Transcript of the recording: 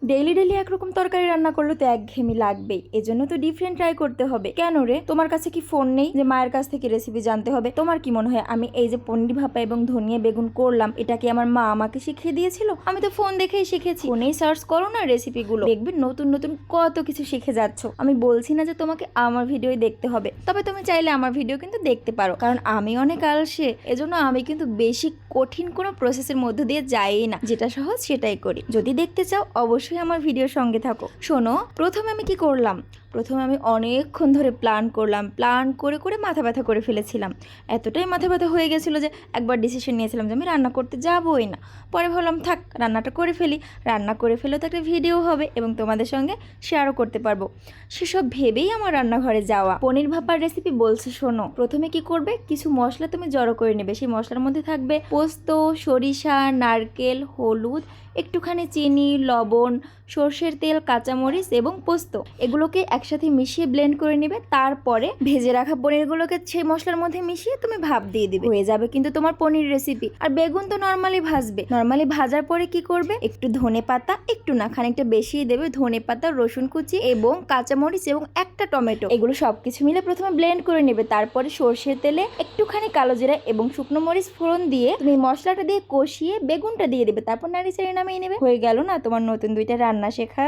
Daily daily একরকম তরকারি রান্না করলে তো একঘেয়েমি লাগবেই, এজন্য তো ডিফারেন্ট ট্রাই করতে হবে। কেন রে, তোমার কাছে কি ফোন নেই যে মায়ের কাছ থেকে রেসিপি জানতে হবে? তোমার কি মনে হয় আমি এই যে পনির ভাপা এবং ধনিয়া বেগুন করলাম, এটা কি আমার মা আমাকে শিখিয়ে দিয়েছিল? আমি তো ফোন দেখেই শিখেছি। ফোনেই সার্চ করো না রেসিপিগুলো, দেখবে নতুন নতুন কত কিছু শিখে যাচ্ছ। আমি বলছি না যে তোমাকে আমার ভিডিও দেখতে হবে, তবে তুমি চাইলে আমার ভিডিও কিন্তু দেখতে পারো, কারণ আমি অনেক আলসে, এজন্য আমি কিন্তু বেশি কঠিন কোনো প্রসেসের মধ্যে দিয়ে যাই না, যেটা সহজ সেটাই করি। যদি দেখতে চাও অবশ্যই আমার ভিডিওর সঙ্গে থাকো। শোনো, প্রথমে আমি কি করলাম, প্রথমে আমি অনেকক্ষণ ধরে প্ল্যান করলাম, প্ল্যান করে করে মাথা ব্যথা করে ফেলেছিলাম। এতটাই মাথা ব্যথা হয়ে গেছিলো যে একবার ডিসিশন নিয়েছিলাম যে আমি রান্না করতে যাবোই না। পরে ভাবলাম থাক, রান্নাটা করে ফেলি, রান্না করে ফেলেও তো একটা ভিডিও হবে এবং তোমাদের সঙ্গে শেয়ারও করতে পারবো। সেসব ভেবেই আমার রান্নাঘরে যাওয়া। পনির ভাপার রেসিপি বলছি শোনো। প্রথমে কি করবে, কিছু মশলা তুমি জড়ো করে নেবে। সেই মশলার মধ্যে থাকবে পোস্ত, সরিষা, নারকেল, হলুদ, একটুখানি চিনি, লবণ, সর্ষের তেল, কাঁচামরিচ এবং পোস্ত, এগুলোকে একসাথে মিশিয়ে ব্লেন্ড করে নেবে। তারপরে ভেজে রাখা পনিরগুলোকে সেই মশলার মধ্যে মিশিয়ে তুমি ভাপ দিয়ে দিবে, হয়ে যাবে কিন্তু তোমার পনির রেসিপি। আর বেগুন তো নর্মালি ভাজবে, নর্মালি ভাজার পরে কি করবে, একটু ধনে পাতা, একটু না খানিকটা বেশি দেবে ধনে পাতা, রসুন কুচি এবং কাঁচামরিচ এবং একটা টমেটো, এগুলো সবকিছু মিলে প্রথমে ব্লেন্ড করে নেবে। তারপরে সর্ষের তেলে একটুখানি কালো জিরা এবং শুকনো মরিচ ফোড়ন দিয়ে তুমি মশলাটা দিয়ে কষিয়ে বেগুনটা দিয়ে দেবে, তারপর নাড়ি চাড়িয়ে নামিয়ে নেবে। হয়ে গেল না তোমার নতুন দুইটা রান্না শেখা।